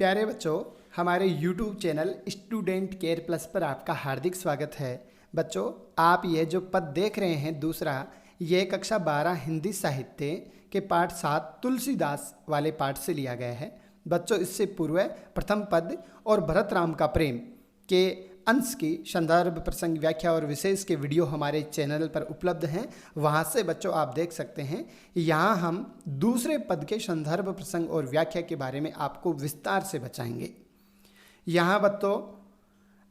प्यारे बच्चों, हमारे YouTube channel student care plus पर आपका हार्दिक स्वागत है। बच्चों, आप ये जो पद देख रहे हैं दूसरा, ये कक्षा 12 हिंदी साहित्य के पाठ 7 तुलसीदास वाले पाठ से लिया गया है। बच्चों, इससे पूर्व प्रथम पद और भरत राम का प्रेम के अंश की संदर्भ प्रसंग व्याख्या और विशेष के वीडियो हमारे चैनल पर उपलब्ध हैं। वहाँ से बच्चों आप देख सकते हैं। यहाँ हम दूसरे पद के संदर्भ प्रसंग और व्याख्या के बारे में आपको विस्तार से बताएंगे। यहाँ बच्चों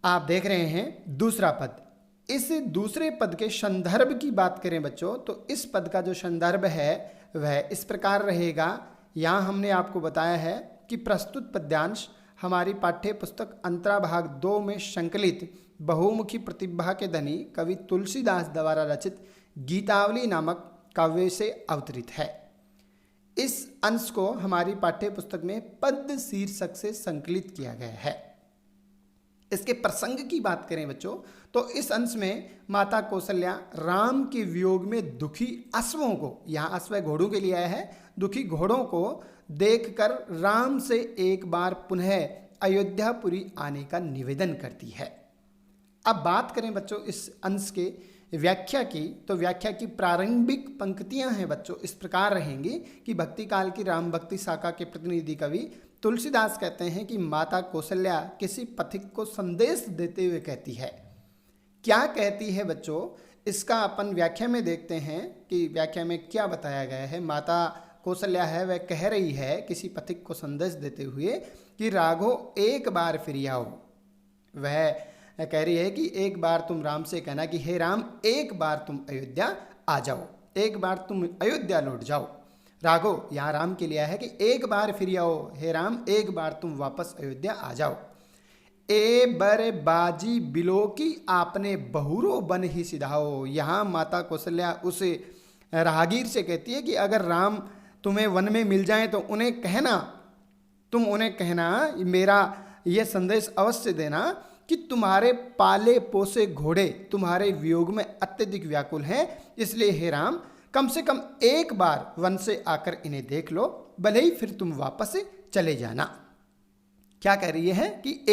आप देख रहे हैं दूसरा पद। इस दूसरे पद के संदर्भ की बात करें बच्चों, तो इस पद का जो संदर्भ है वह इस प्रकार रहेगा। यहाँ हमने आपको बताया है कि प्रस्तुत पद्यांश हमारी पाठ्य पुस्तक अंतरा भाग 2 में संकलित बहुमुखी प्रतिभा के धनी कवि तुलसीदास द्वारा रचित गीतावली नामक काव्य से अवतरित है। इस अंश को हमारी पाठ्य पुस्तक में पद शीर्षक से संकलित किया गया है। इसके प्रसंग की बात करें बच्चों, तो इस अंश में माता कौशल्या राम के वियोग में दुखी अश्वों को, यहाँ अश्व घोड़ों के लिए आया है, दुखी घोड़ों को देखकर राम से एक बार पुनः अयोध्यापुरी आने का निवेदन करती है। अब बात करें बच्चों इस अंश के व्याख्या की, तो व्याख्या की प्रारंभिक पंक्तियां हैं बच्चों इस प्रकार रहेंगी कि भक्ति काल की राम भक्ति शाखा के प्रतिनिधि कवि तुलसीदास कहते हैं कि माता कौशल्या किसी पथिक को संदेश देते हुए कहती है। क्या कहती है बच्चों, इसका अपन व्याख्या में देखते हैं कि व्याख्या में क्या बताया गया है। माता कौशल्या है वह कह रही है किसी पथिक को संदेश देते हुए कि राघो एक बार फिर आओ। वह कह रही है कि एक बार तुम राम से कहना कि हे राम, एक बार तुम अयोध्या आ जाओ, एक बार तुम अयोध्या लौट जाओ। राघो यहाँ राम के लिए है कि एक बार फिर आओ, हे राम एक बार तुम वापस अयोध्या आ जाओ। ए बर बाजी बिलोकी आपने बहुरो बन ही सिधाओ। यहाँ माता कौशल्या उस राहगीर से कहती है कि अगर राम तुम्हें वन में मिल जाए तो उन्हें कहना, तुम उन्हें कहना, मेरा यह संदेश अवश्य देना कि तुम्हारे पाले पोसे घोड़े तुम्हारे वियोग में अत्यधिक व्याकुल हैं, इसलिए हे राम कम से कम एक बार वन से आकर इन्हें देख लो, भले ही फिर तुम वापस चले जाना। क्या कह रही है कि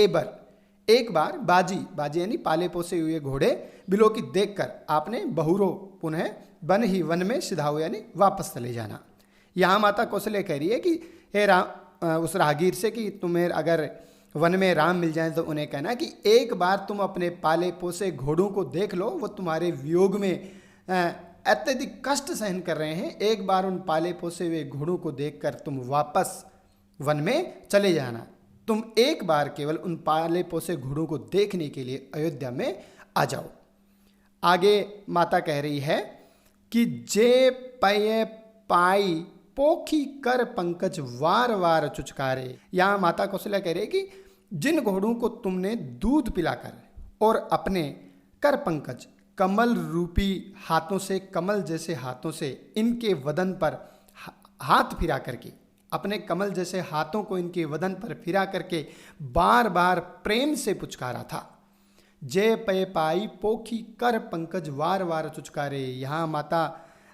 एक बार बाजी यानी पाले पोसे हुए घोड़े बिलोकी देखकर आपने बहुरो पुनः बन ही वन में सिधाओ यानी वापस चले जाना। यहाँ माता कौशल्या कह रही है कि हे राम उस राहगीर से कि तुम्हें अगर वन में राम मिल जाए तो उन्हें कहना कि एक बार तुम अपने पाले पोसे घोड़ों को देख लो, वो तुम्हारे वियोग में अत्यधिक कष्ट सहन कर रहे हैं। एक बार उन पाले पोसे हुए घोड़ों को देखकर तुम वापस वन में चले जाना। तुम एक बार केवल उन पाले पोसे घोड़ों को देखने के लिए अयोध्या में आ जाओ। आगे माता कह रही है कि जे पय पाई पोखी कर पंकज वार वार चुचकारे। यहाँ माता कौशल्या कह रही है कि जिन घोड़ों को तुमने दूध पिलाकर और अपने कर पंकज कमल रूपी हाथों से, कमल जैसे हाथों से इनके वदन पर हाथ फिरा करके, अपने कमल जैसे हाथों को इनके वदन पर फिरा करके बार बार प्रेम से पुचकारा था। जय पय पाई पोखी कर पंकज वार वार चुचकारे। यहाँ माता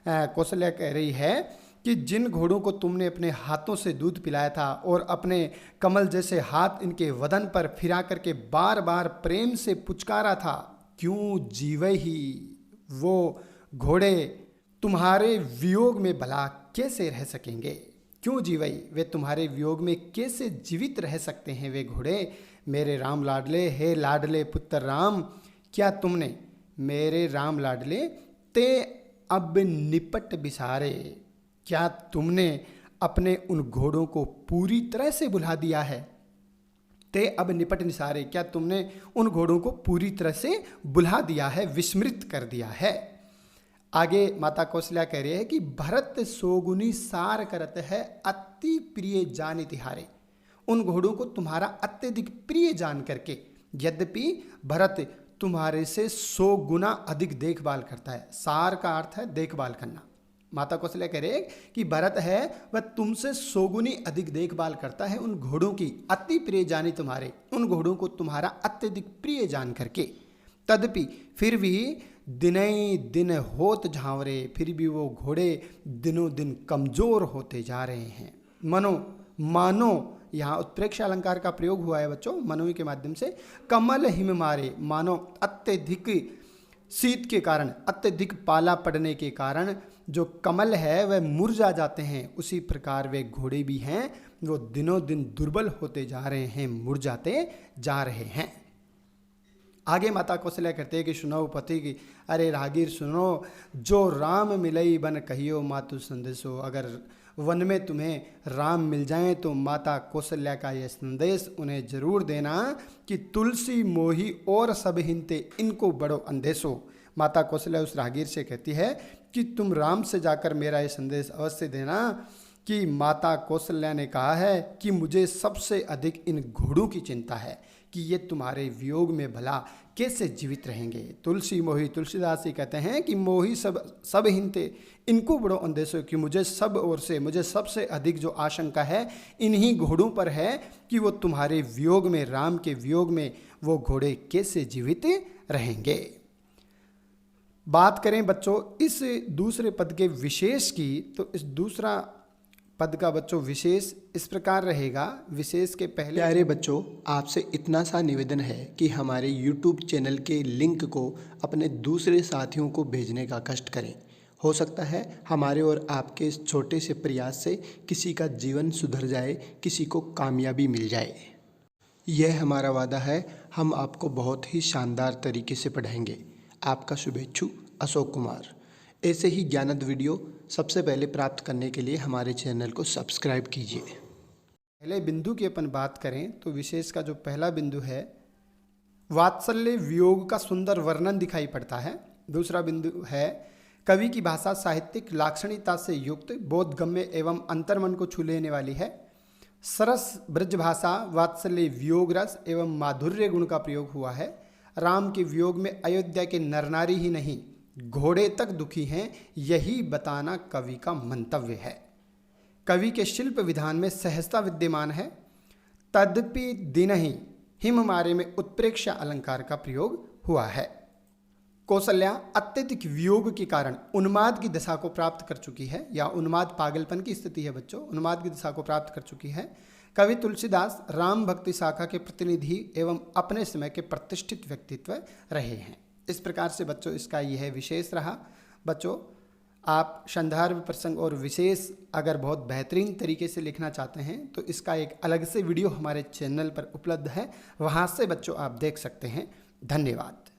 कौशल्या कह रही है कि जिन घोड़ों को तुमने अपने हाथों से दूध पिलाया था और अपने कमल जैसे हाथ इनके वदन पर फिरा करके बार बार प्रेम से पुचकारा था, क्यों जीवे ही वो घोड़े तुम्हारे वियोग में भला कैसे रह सकेंगे। क्यों जीवई, वे तुम्हारे वियोग में कैसे जीवित रह सकते हैं वे घोड़े। मेरे राम लाडले, हे लाडले पुत्र राम, क्या तुमने मेरे राम लाडले ते अब निपट बिसारे, क्या तुमने अपने उन घोड़ों को पूरी तरह से भुला दिया है। ते अब निपट निसारे, क्या तुमने उन घोड़ों को पूरी तरह से भुला दिया है, विस्मृत कर दिया है। आगे माता कौशल्या कह रही है कि भरत सोगुनी सार करत है अति प्रिय जान तिहारे। उन घोड़ों को तुम्हारा अत्यधिक प्रिय जान करके, यद्यपि भरत तुम्हारे से 100 गुना अधिक देखभाल करता है। सार का अर्थ है देखभाल करना। माता कौशल्या कह रहे हैं कि भरत है वह तुमसे 100 गुनी अधिक देखभाल करता है उन घोड़ों की, अति प्रिय जानी तुम्हारे, उन घोड़ों को तुम्हारा अत्यधिक प्रिय जान करके। तदपि फिर भी दिनई दिन होत झांवरे, फिर भी वो घोड़े दिनों दिन कमजोर होते जा रहे हैं। मानो यहाँ उत्प्रेक्ष अलंकार का प्रयोग हुआ है बच्चों मनोई के माध्यम से। कमल हिम मारे, मानो अत्यधिक शीत के कारण, अत्यधिक पाला पड़ने के कारण जो कमल है वह मुरझा जाते हैं, उसी प्रकार वे घोड़े भी हैं, वो दिनों दिन दुर्बल होते जा रहे हैं, मुरझाते जा रहे हैं। आगे माता कौशल्या कहते हैं कि सुनो पति की, अरे रागीर सुनो, जो राम मिलई बन कहियो मातु संदेशो। अगर वन में तुम्हें राम मिल जाएं तो माता कौशल्या का यह संदेश उन्हें जरूर देना कि तुलसी मोही और सब हिंते, इनको बड़ो अंदेशो। माता कौशल्या उस रागीर से कहती है कि तुम राम से जाकर मेरा ये संदेश अवश्य देना कि माता कौशल्या ने कहा है कि मुझे सबसे अधिक इन घोड़ों की चिंता है कि ये तुम्हारे वियोग में भला कैसे जीवित रहेंगे। तुलसी मोही, तुलसीदास जी कहते हैं कि मोही सब हिंते, इनको बड़ो अंदेशो, कि मुझे सब ओर से, मुझे सबसे अधिक जो आशंका है इन्हीं घोड़ों पर है कि वो तुम्हारे वियोग में, राम के वियोग में वो घोड़े कैसे जीवित रहेंगे। बात करें बच्चों इस दूसरे पद के विशेष की, तो इस दूसरा पद का बच्चों विशेष इस प्रकार रहेगा। विशेष के पहले प्यारे बच्चों, आपसे इतना सा निवेदन है कि हमारे YouTube चैनल के लिंक को अपने दूसरे साथियों को भेजने का कष्ट करें। हो सकता है हमारे और आपके इस छोटे से प्रयास से किसी का जीवन सुधर जाए, किसी को कामयाबी मिल जाए। यह हमारा वादा है, हम आपको बहुत ही शानदार तरीके से पढ़ाएंगे। आपका शुभेच्छु अशोक कुमार। ऐसे ही ज्ञानद वीडियो सबसे पहले प्राप्त करने के लिए हमारे चैनल को सब्सक्राइब कीजिए। पहले बिंदु की अपन बात करें तो विशेष का जो पहला बिंदु है, वात्सल्य वियोग का सुंदर वर्णन दिखाई पड़ता है। दूसरा बिंदु है, कवि की भाषा साहित्यिक लाक्षणिकता से युक्त, बोधगम्य एवं अंतर्मन को छू लेने वाली है। सरस ब्रज भाषा, वात्सल्य वियोग रस एवं माधुर्य गुण का प्रयोग हुआ है। राम के वियोग में अयोध्या के नर नारी ही नहीं, घोड़े तक दुखी हैं, यही बताना कवि का मंतव्य है। कवि के शिल्प विधान में सहजता विद्यमान है। तद्यपि दिन ही हिम मारे में उत्प्रेक्ष अलंकार का प्रयोग हुआ है। कौशल्या अत्यधिक वियोग के कारण उन्माद की दशा को प्राप्त कर चुकी है, या उन्माद पागलपन की स्थिति है बच्चों, उन्माद की दशा को प्राप्त कर चुकी है। कवि तुलसीदास राम भक्ति शाखा के प्रतिनिधि एवं अपने समय के प्रतिष्ठित व्यक्तित्व रहे हैं। इस प्रकार से बच्चों इसका यह विशेष रहा। बच्चों आप संदर्भ प्रसंग और विशेष अगर बहुत बेहतरीन तरीके से लिखना चाहते हैं तो इसका एक अलग से वीडियो हमारे चैनल पर उपलब्ध है, वहाँ से बच्चों आप देख सकते हैं। धन्यवाद।